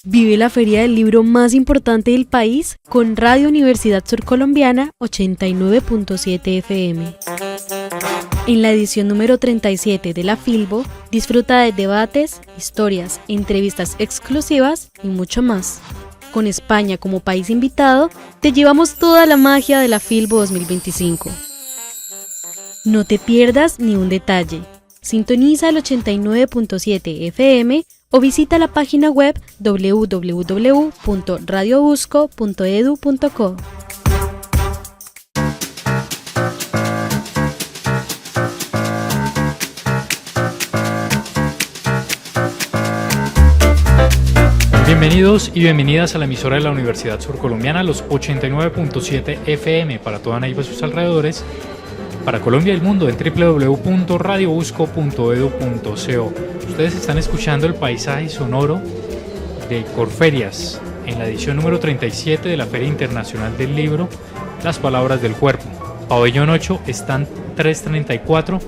Vive la feria del libro más importante del país con Radio Universidad Surcolombiana 89.7 FM. En la edición número 37 de la Filbo, disfruta de debates, historias, entrevistas exclusivas y mucho más. Con España como país invitado, te llevamos toda la magia de la Filbo 2025. No te pierdas ni un detalle. Sintoniza el 89.7 FM o visita la página web www.radiobusco.edu.co. Bienvenidos y bienvenidas a la emisora de la Universidad Surcolombiana, los 89.7 FM para toda Neiva y sus alrededores, para Colombia y el mundo en www.radiobusco.edu.co. Ustedes están escuchando el paisaje sonoro de Corferias en la edición número 37 de la Feria Internacional del Libro, Las Palabras del Cuerpo. Pabellón 8, stand 334.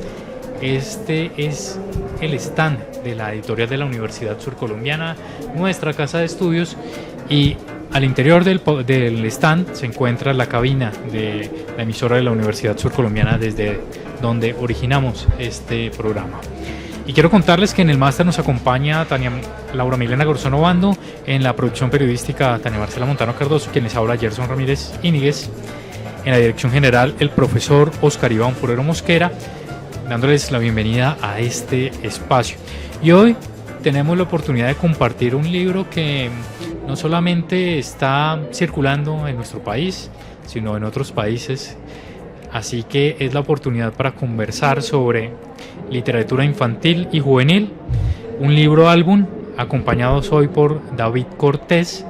Este es el stand de la editorial de la Universidad Surcolombiana, nuestra casa de estudios, y al interior del stand se encuentra la cabina de la emisora de la Universidad Surcolombiana desde donde originamos este programa. Y quiero contarles que en el máster nos acompaña Laura Milena Garzón Obando, en la producción periodística Tania Marcela Montano Cardoso, quien les habla Gerson Ramírez Íñiguez, en la dirección general el profesor Oscar Iván Forero Mosquera, dándoles la bienvenida a este espacio. Y hoy tenemos la oportunidad de compartir un libro que no solamente está circulando en nuestro país, sino en otros países. Así que es la oportunidad para conversar sobre literatura infantil y juvenil, un libro álbum, acompañados hoy por David Cortés,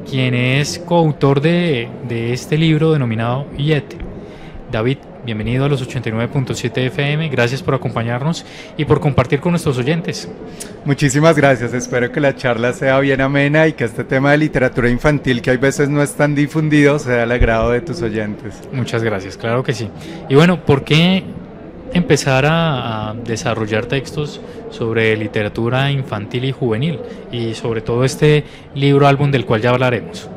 quien es coautor de este libro denominado Yet. David, bienvenido a los 89.7 FM, gracias por acompañarnos y por compartir con nuestros oyentes. Muchísimas gracias, espero que la charla sea bien amena y que este tema de literatura infantil, que hay veces no es tan difundido, sea al agrado de tus oyentes. Muchas gracias, claro que sí. Y bueno, ¿por qué empezar a desarrollar textos sobre literatura infantil y juvenil? Y sobre todo este libro álbum del cual ya hablaremos.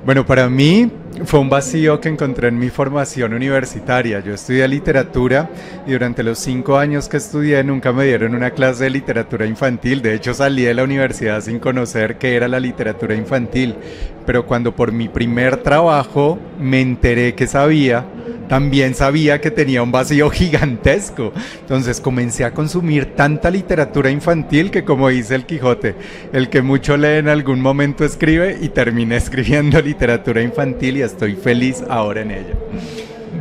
Bueno, para mí fue un vacío que encontré en mi formación universitaria. Yo estudié literatura y durante los 5 años que estudié nunca me dieron una clase de literatura infantil. De hecho, salí de la universidad sin conocer qué era la literatura infantil. Pero cuando por mi primer trabajo me enteré que también sabía que tenía un vacío gigantesco. Entonces comencé a consumir tanta literatura infantil que, como dice el Quijote, el que mucho lee en algún momento escribe, y terminé escribiendo literatura infantil y estoy feliz ahora en ella.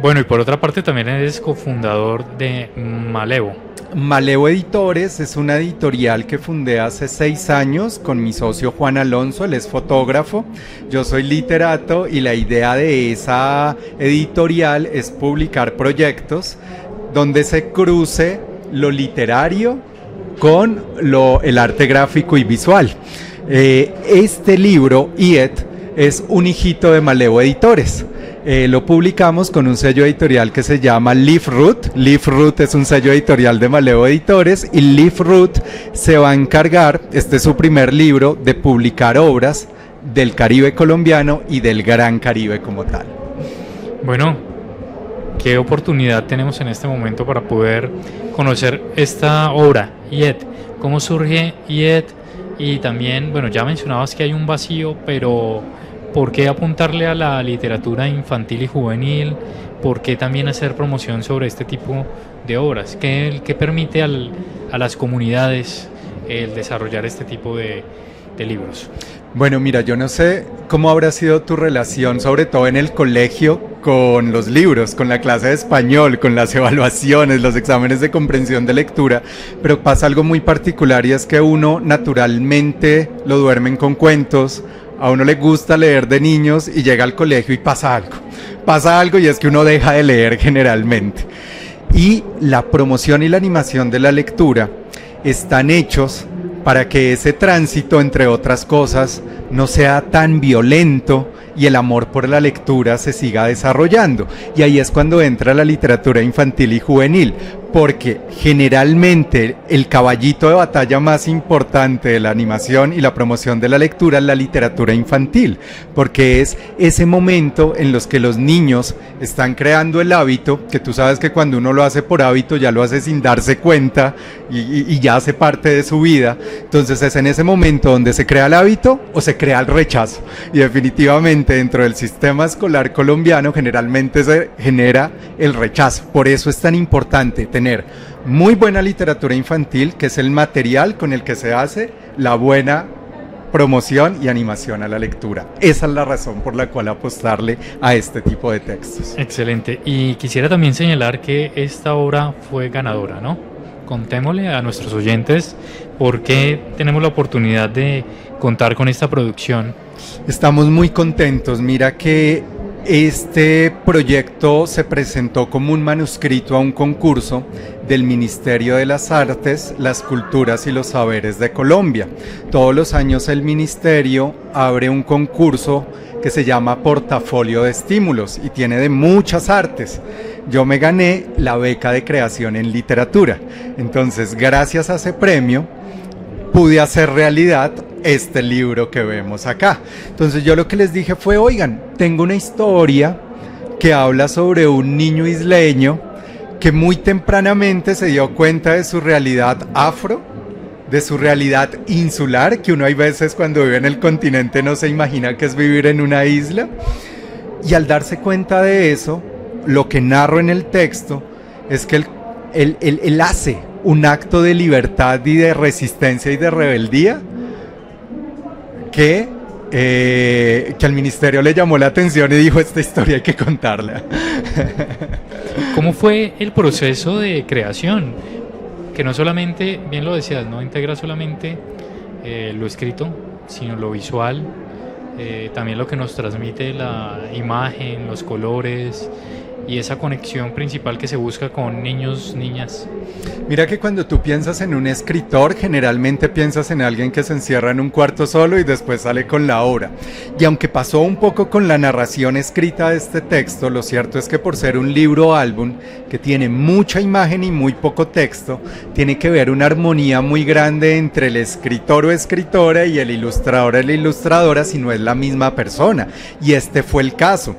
Bueno, y por otra parte también eres cofundador de Malevo. Malevo Editores es una editorial que fundé hace 6 años con mi socio Juan Alonso. Él es fotógrafo, yo soy literato, y la idea de esa editorial es publicar proyectos donde se cruce lo literario con el arte gráfico y visual. Este libro, Yet, es un hijito de Malevo Editores. Lo publicamos con un sello editorial que se llama Leaf Root. Leaf Root es un sello editorial de Malevo Editores, y Leaf Root se va a encargar, este es su primer libro, de publicar obras del Caribe colombiano y del Gran Caribe como tal. Bueno, qué oportunidad tenemos en este momento para poder conocer esta obra, Yet. ¿Cómo surge Yet? Y también, bueno, ya mencionabas que hay un vacío, pero ¿por qué apuntarle a la literatura infantil y juvenil? ¿Por qué también hacer promoción sobre este tipo de obras? ¿Qué permite a las comunidades el desarrollar este tipo de libros? Bueno, mira, yo no sé cómo habrá sido tu relación, sobre todo en el colegio, con los libros, con la clase de español, con las evaluaciones, los exámenes de comprensión de lectura, pero pasa algo muy particular, y es que uno naturalmente lo duermen con cuentos. A uno le gusta leer de niños y llega al colegio y pasa algo, y es que uno deja de leer generalmente. Y la promoción y la animación de la lectura están hechos para que ese tránsito, entre otras cosas, no sea tan violento y el amor por la lectura se siga desarrollando. Y ahí es cuando entra la literatura infantil y juvenil. porque generalmente el caballito de batalla más importante de la animación y la promoción de la lectura es la literatura infantil, porque es ese momento en los que los niños están creando el hábito, que tú sabes que cuando uno lo hace por hábito ya lo hace sin darse cuenta y ya hace parte de su vida. Entonces es en ese momento donde se crea el hábito o se crea el rechazo, y definitivamente dentro del sistema escolar colombiano generalmente se genera el rechazo. Por eso es tan importante tener muy buena literatura infantil, que es el material con el que se hace la buena promoción y animación a la lectura. Esa es la razón por la cual apostarle a este tipo de textos. Excelente. Y quisiera también señalar que esta obra fue ganadora, ¿no? Contémosle a nuestros oyentes por qué tenemos la oportunidad de contar con esta producción. Estamos muy contentos. Mira que este proyecto se presentó como un manuscrito a un concurso del Ministerio de las Artes, las Culturas y los Saberes de Colombia. Todos los años el ministerio abre un concurso que se llama Portafolio de Estímulos y tiene de muchas artes. Yo me gané la beca de creación en literatura. Entonces, gracias a ese premio, pude hacer realidad este libro que vemos acá. Entonces yo lo que les dije fue, oigan, tengo una historia que habla sobre un niño isleño que muy tempranamente se dio cuenta de su realidad afro, de su realidad insular, que uno hay veces cuando vive en el continente no se imagina que es vivir en una isla, y al darse cuenta de eso, lo que narro en el texto es que él hace un acto de libertad y de resistencia y de rebeldía que al ministerio le llamó la atención y dijo, esta historia hay que contarla. ¿Cómo fue el proceso de creación? Que no solamente, bien lo decías, no integra solamente lo escrito, sino lo visual, también lo que nos transmite la imagen, los colores y esa conexión principal que se busca con niños, niñas. Mira que cuando tú piensas en un escritor, generalmente piensas en alguien que se encierra en un cuarto solo y después sale con la obra. Y aunque pasó un poco con la narración escrita de este texto, lo cierto es que por ser un libro álbum que tiene mucha imagen y muy poco texto, tiene que ver una armonía muy grande entre el escritor o escritora y el ilustrador o la ilustradora, si no es la misma persona. Y este fue el caso.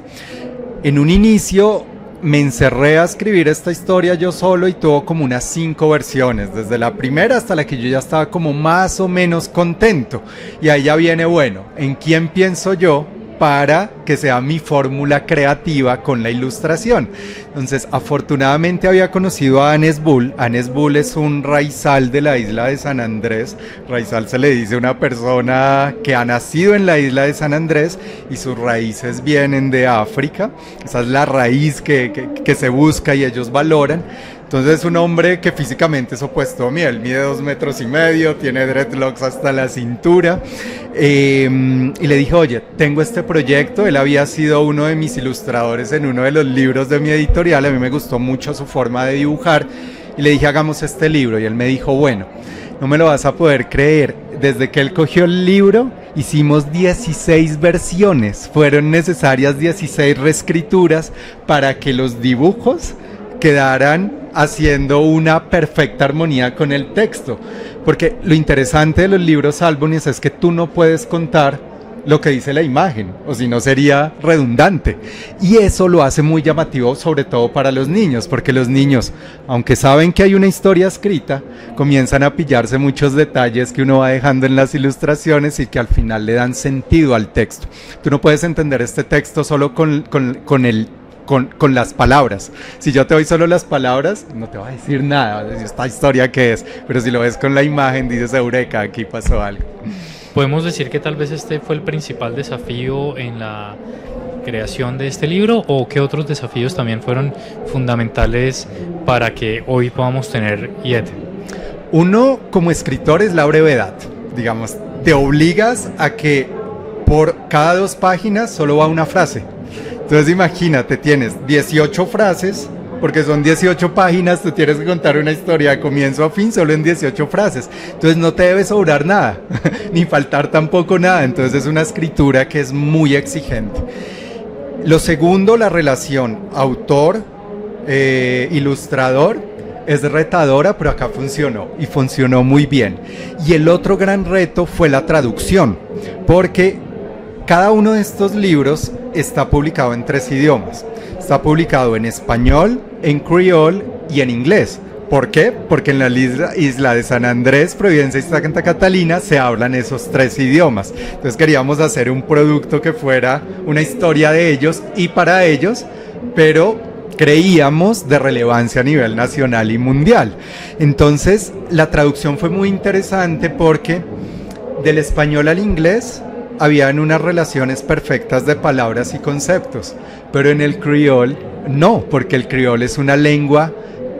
En un inicio me encerré a escribir esta historia yo solo y tuvo como unas 5 versiones, desde la primera hasta la que yo ya estaba como más o menos contento. Y ahí ya viene, bueno, ¿en quién pienso yo para que sea mi fórmula creativa con la ilustración? Entonces, afortunadamente había conocido a Anes Bull. Anes Bull es un raizal de la isla de San Andrés. Raizal se le dice a una persona que ha nacido en la isla de San Andrés y sus raíces vienen de África. Esa es la raíz que se busca y ellos valoran. Entonces es un hombre que físicamente es opuesto a mí, él mide 2,5 metros, tiene dreadlocks hasta la cintura, y le dije, oye, tengo este proyecto. Él había sido uno de mis ilustradores en uno de los libros de mi editorial, a mí me gustó mucho su forma de dibujar, y le dije, hagamos este libro, y él me dijo, bueno, no me lo vas a poder creer, desde que él cogió el libro, hicimos 16 versiones, fueron necesarias 16 reescrituras para que los dibujos quedaran haciendo una perfecta armonía con el texto, porque lo interesante de los libros álbumes es que tú no puedes contar lo que dice la imagen, o si no sería redundante, y eso lo hace muy llamativo, sobre todo para los niños, porque los niños, aunque saben que hay una historia escrita, comienzan a pillarse muchos detalles que uno va dejando en las ilustraciones y que al final le dan sentido al texto. Tú no puedes entender este texto solo con las palabras. Si yo te doy solo las palabras, no te va a decir nada, esta historia qué es, pero si lo ves con la imagen, dices, eureka, aquí pasó algo. ¿Podemos decir que tal vez este fue el principal desafío en la creación de este libro, o qué otros desafíos también fueron fundamentales para que hoy podamos tener IET? Uno, como escritor, es la brevedad. Digamos, te obligas a que por cada 2 páginas solo va una frase. Entonces imagínate, tienes 18 frases, porque son 18 páginas, tú tienes que contar una historia de comienzo a fin solo en 18 frases. Entonces no te debe sobrar nada, ni faltar tampoco nada. Entonces es una escritura que es muy exigente. Lo segundo, la relación autor-ilustrador Es retadora, pero acá funcionó y funcionó muy bien. Y el otro gran reto fue la traducción, porque cada uno de estos libros está publicado en 3 idiomas. Está publicado en español, en criol y en inglés. ¿Por qué? Porque en la isla de San Andrés, Providencia y Santa Catalina se hablan esos 3 idiomas. Entonces queríamos hacer un producto que fuera una historia de ellos y para ellos, pero creíamos de relevancia a nivel nacional y mundial. Entonces la traducción fue muy interesante porque del español al inglés habían unas relaciones perfectas de palabras y conceptos, pero en el criol no, porque el criol es una lengua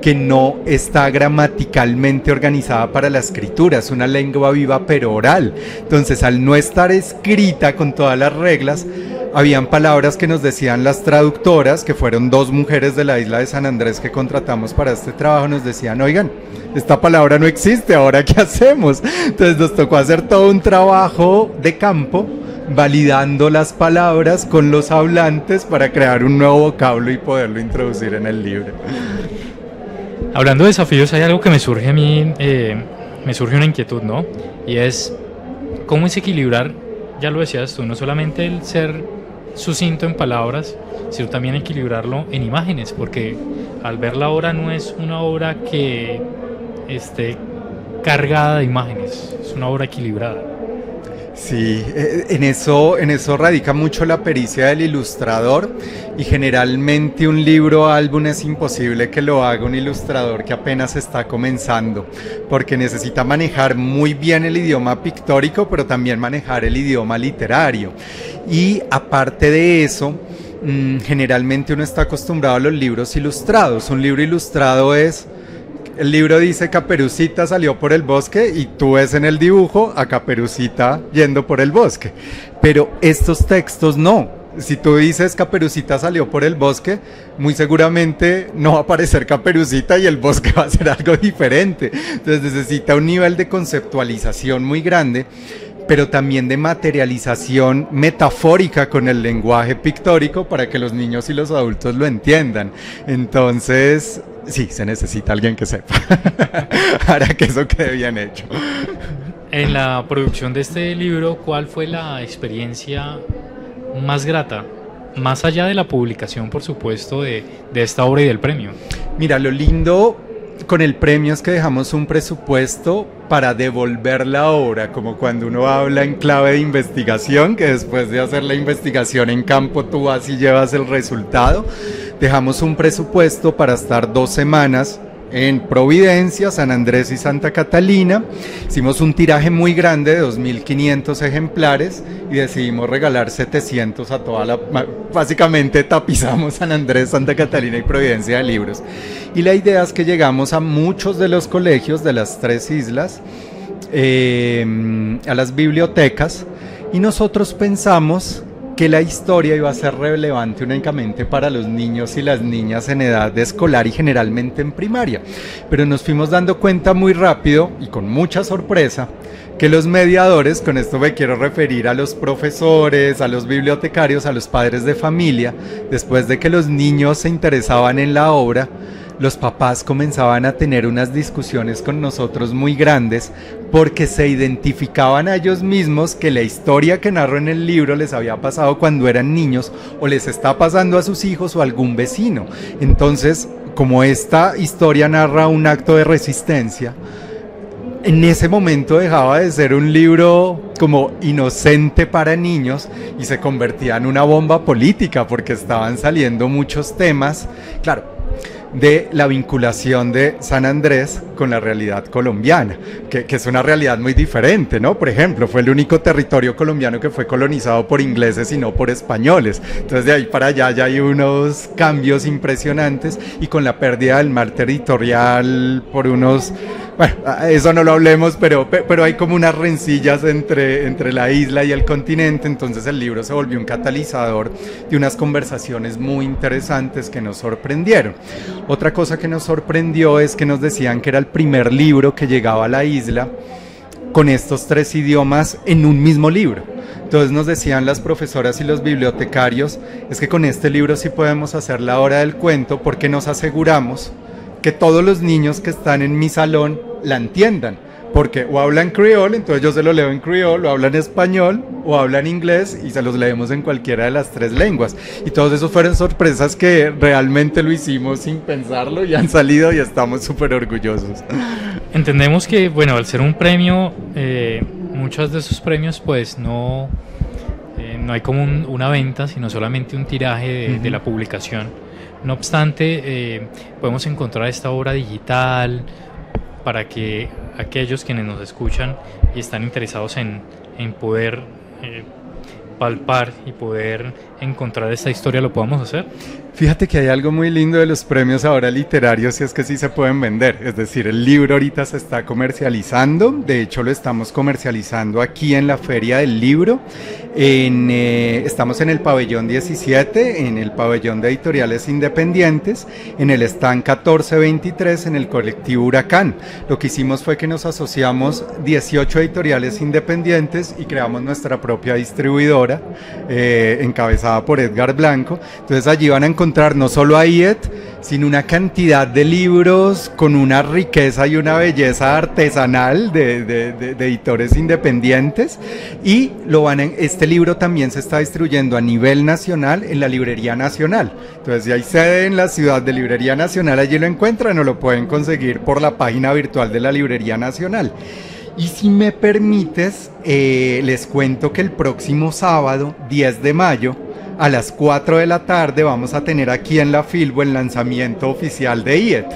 que no está gramaticalmente organizada para la escritura, es una lengua viva pero oral. Entonces, al no estar escrita con todas las reglas, habían palabras que nos decían las traductoras, que fueron 2 mujeres de la isla de San Andrés que contratamos para este trabajo, nos decían, oigan, esta palabra no existe, ¿ahora qué hacemos? Entonces nos tocó hacer todo un trabajo de campo, validando las palabras con los hablantes para crear un nuevo vocablo y poderlo introducir en el libro. Hablando de desafíos, hay algo que me surge a mí, me surge una inquietud, ¿no? Y es, ¿cómo es equilibrar, ya lo decías tú, no solamente el ser sucinto en palabras, sino también equilibrarlo en imágenes? Porque al ver la obra no es una obra que esté cargada de imágenes, es una obra equilibrada. Sí, en eso radica mucho la pericia del ilustrador y generalmente un libro álbum es imposible que lo haga un ilustrador que apenas está comenzando porque necesita manejar muy bien el idioma pictórico pero también manejar el idioma literario y aparte de eso generalmente uno está acostumbrado a los libros ilustrados. Un libro ilustrado es... El libro dice Caperucita salió por el bosque y tú ves en el dibujo a Caperucita yendo por el bosque. Pero estos textos no. Si tú dices Caperucita salió por el bosque, muy seguramente no va a aparecer Caperucita y el bosque va a ser algo diferente. Entonces necesita un nivel de conceptualización muy grande, pero también de materialización metafórica con el lenguaje pictórico para que los niños y los adultos lo entiendan. Entonces... sí, se necesita alguien que sepa para que eso quede bien hecho. En la producción de este libro, ¿cuál fue la experiencia más grata? Más allá de la publicación, por supuesto, de esta obra y del premio. Mira, lo lindo con el premio es que dejamos un presupuesto para devolver la obra, como cuando uno habla en clave de investigación, que después de hacer la investigación en campo tú vas y llevas el resultado. Dejamos un presupuesto para estar 2 semanas en Providencia, San Andrés y Santa Catalina. Hicimos un tiraje muy grande de 2.500 ejemplares y decidimos regalar 700 a toda la... Básicamente tapizamos San Andrés, Santa Catalina y Providencia de libros. Y la idea es que llegamos a muchos de los colegios de las 3 islas, a las bibliotecas, y nosotros pensamos que la historia iba a ser relevante únicamente para los niños y las niñas en edad de escolar y generalmente en primaria. Pero nos fuimos dando cuenta muy rápido y con mucha sorpresa que los mediadores, con esto me quiero referir a los profesores, a los bibliotecarios, a los padres de familia, después de que los niños se interesaban en la obra, los papás comenzaban a tener unas discusiones con nosotros muy grandes porque se identificaban a ellos mismos que la historia que narro en el libro les había pasado cuando eran niños o les está pasando a sus hijos o a algún vecino. Entonces, como esta historia narra un acto de resistencia, en ese momento dejaba de ser un libro como inocente para niños y se convertía en una bomba política porque estaban saliendo muchos temas, claro, de la vinculación de San Andrés con la realidad colombiana, que es una realidad muy diferente, ¿no? Por ejemplo, fue el único territorio colombiano que fue colonizado por ingleses y no por españoles. Entonces de ahí para allá ya hay unos cambios impresionantes y con la pérdida del mar territorial por unos... Bueno, eso no lo hablemos, pero hay como unas rencillas entre la isla y el continente, entonces el libro se volvió un catalizador de unas conversaciones muy interesantes que nos sorprendieron. Otra cosa que nos sorprendió es que nos decían que era el primer libro que llegaba a la isla con estos 3 idiomas en un mismo libro. Entonces nos decían las profesoras y los bibliotecarios, es que con este libro sí podemos hacer la hora del cuento porque nos aseguramos que todos los niños que están en mi salón la entiendan. Porque o hablan criol, entonces yo se lo leo en criol, o hablan español, o hablan inglés, y se los leemos en cualquiera de las 3 lenguas. Y todos esos fueron sorpresas que realmente lo hicimos sin pensarlo y han salido y estamos súper orgullosos. Entendemos que, bueno, al ser un premio, muchos de esos premios pues no hay como una venta, sino solamente un tiraje de la publicación. No obstante, podemos encontrar esta obra digital para que aquellos quienes nos escuchan y están interesados en poder palpar y poder encontrar esta historia lo podamos hacer. Fíjate que hay algo muy lindo de los premios ahora literarios y es que sí se pueden vender, es decir, el libro ahorita se está comercializando, de hecho lo estamos comercializando aquí en la Feria del Libro, estamos en el pabellón 17, en el pabellón de editoriales independientes, en el stand 1423 en el colectivo Huracán. Lo que hicimos fue que nos asociamos 18 editoriales independientes y creamos nuestra propia distribuidora, encabezada por Edgar Blanco. Entonces allí van a encontrar no solo a IET, sino una cantidad de libros con una riqueza y una belleza artesanal de editores independientes, y este libro también se está distribuyendo a nivel nacional en la Librería Nacional. Entonces si hay sede en la ciudad de Librería Nacional, allí lo encuentran o lo pueden conseguir por la página virtual de la Librería Nacional. Y si me permites, les cuento que el próximo sábado, 10 de mayo, a las 4 de la tarde vamos a tener aquí en la Filbo el lanzamiento oficial de IET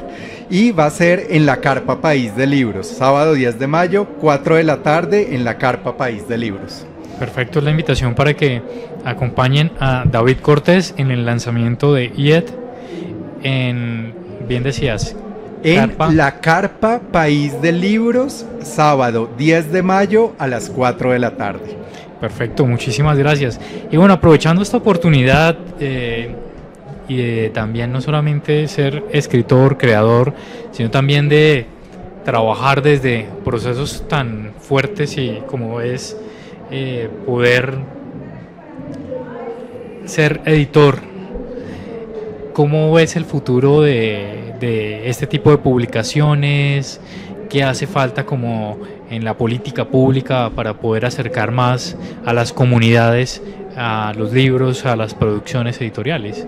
y va a ser en la Carpa País de Libros, sábado 10 de mayo, 4 de la tarde en la Carpa País de Libros. Perfecto, es la invitación para que acompañen a David Cortés en el lanzamiento de IET bien decías, en la Carpa País de Libros, sábado 10 de mayo a las 4 de la tarde. Perfecto, muchísimas gracias. Y bueno, aprovechando esta oportunidad y de también no solamente ser escritor, creador, sino también de trabajar desde procesos tan fuertes y como es poder ser editor, ¿cómo ves el futuro de este tipo de publicaciones? ¿Qué hace falta como en la política pública para poder acercar más a las comunidades, a los libros, a las producciones editoriales?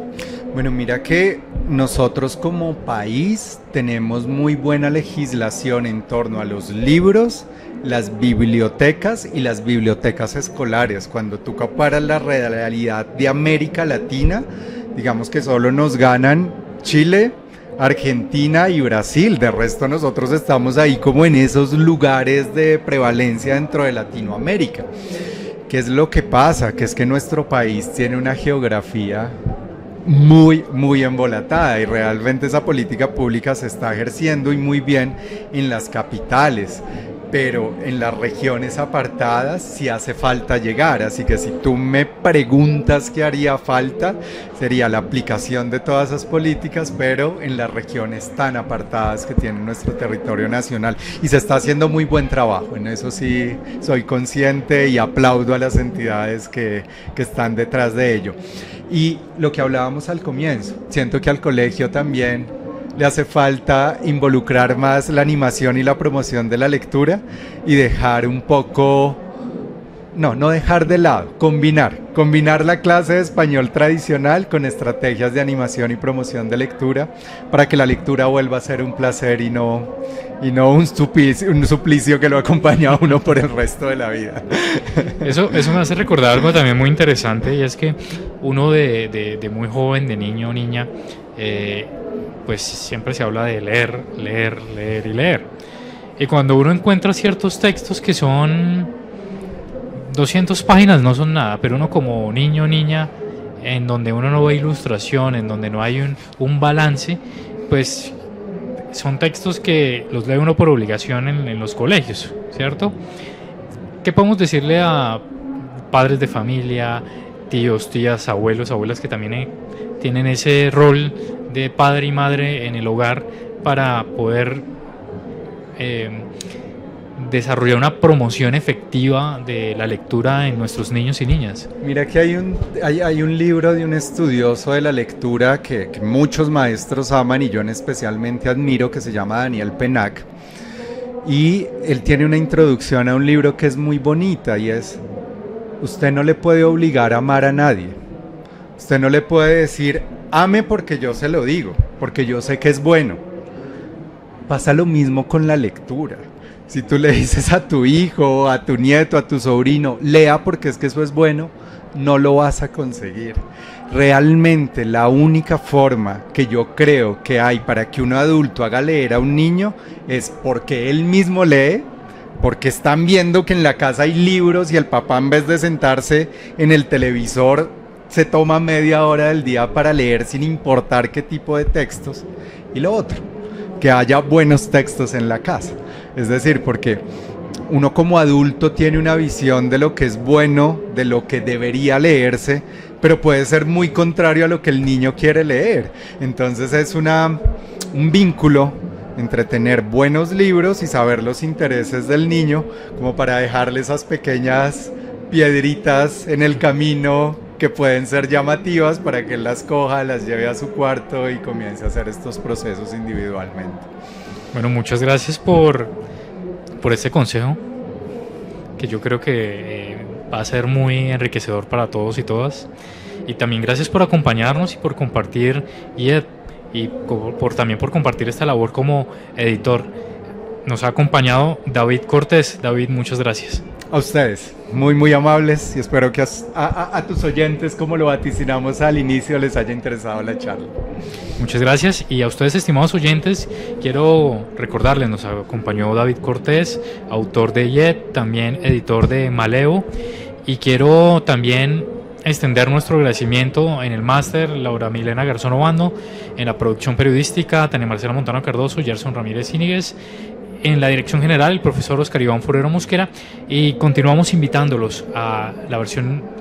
Bueno, mira que nosotros como país tenemos muy buena legislación en torno a los libros, las bibliotecas y las bibliotecas escolares. Cuando tú comparas la realidad de América Latina, digamos que solo nos ganan Chile, Argentina y Brasil. De resto nosotros estamos ahí como en esos lugares de prevalencia dentro de Latinoamérica. ¿Qué es lo que pasa? Que es que nuestro país tiene una geografía muy embolatada y realmente esa política pública se está ejerciendo y muy bien en las capitales, pero en las regiones apartadas sí hace falta llegar. Así que si tú me preguntas qué haría falta, sería la aplicación de todas esas políticas, pero en las regiones tan apartadas que tiene nuestro territorio nacional, y se está haciendo muy buen trabajo. En eso sí soy consciente y aplaudo a las entidades que están detrás de ello. Y lo que hablábamos al comienzo, siento que al colegio también le hace falta involucrar más la animación y la promoción de la lectura y dejar un poco, no dejar de lado, combinar la clase de español tradicional con estrategias de animación y promoción de lectura para que la lectura vuelva a ser un placer y no un suplicio que lo acompaña a uno por el resto de la vida. Eso me hace recordar algo también muy interesante, y es que uno de muy joven, de niño o niña, pues siempre se habla de leer. Y cuando uno encuentra ciertos textos que son 200 páginas, no son nada, pero uno como niño o niña, en donde uno no ve ilustración, en donde no hay un balance, pues son textos que los lee uno por obligación en los colegios, ¿cierto? ¿Qué podemos decirle a padres de familia, tíos, tías, abuelos, abuelas que también tienen ese rol de padre y madre en el hogar para poder desarrollar una promoción efectiva de la lectura en nuestros niños y niñas? Mira que hay un libro de un estudioso de la lectura que muchos maestros aman y yo especialmente admiro, que se llama Daniel Pennac, y él tiene una introducción a un libro que es muy bonita y es: usted no le puede obligar a amar a nadie, usted no le puede decir ame porque yo se lo digo, porque yo sé que es bueno. Pasa lo mismo con la lectura. Si tú le dices a tu hijo, a tu nieto, a tu sobrino, lea porque es que eso es bueno, no lo vas a conseguir. Realmente la única forma que yo creo que hay para que un adulto haga leer a un niño es porque él mismo lee, porque están viendo que en la casa hay libros y el papá, en vez de sentarse en el televisor, se toma media hora del día para leer sin importar qué tipo de textos. Y lo otro, que haya buenos textos en la casa. Es decir, porque uno como adulto tiene una visión de lo que es bueno, de lo que debería leerse, pero puede ser muy contrario a lo que el niño quiere leer. Entonces es un vínculo entre tener buenos libros y saber los intereses del niño, como para dejarle esas pequeñas piedritas en el camino que pueden ser llamativas para que él las coja, las lleve a su cuarto y comience a hacer estos procesos individualmente. Bueno, muchas gracias por este consejo, que yo creo que va a ser muy enriquecedor para todos y todas. Y también gracias por acompañarnos y por compartir también por compartir esta labor como editor. Nos ha acompañado David Cortés. David, muchas gracias. A ustedes, muy amables, y espero que a tus oyentes, como lo vaticinamos al inicio, les haya interesado la charla. Muchas gracias, y a ustedes, estimados oyentes, quiero recordarles, nos acompañó David Cortés, autor de YET, también editor de Maleo, y quiero también extender nuestro agradecimiento en el máster, Laura Milena Garzón Obando, en la producción periodística, Tania Marcela Montano Cardoso, Gerson Ramírez Íñiguez, en la dirección general, el profesor Oscar Iván Forero Mosquera, y continuamos invitándolos a la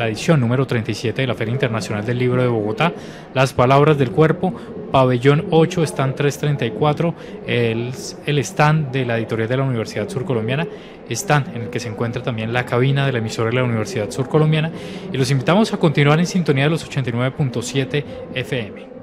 edición número 37 de la Feria Internacional del Libro de Bogotá, Las Palabras del Cuerpo, pabellón 8, stand 334, el stand de la editorial de la Universidad Surcolombiana, stand en el que se encuentra también la cabina de la emisora de la Universidad Surcolombiana, y los invitamos a continuar en sintonía de los 89.7 FM.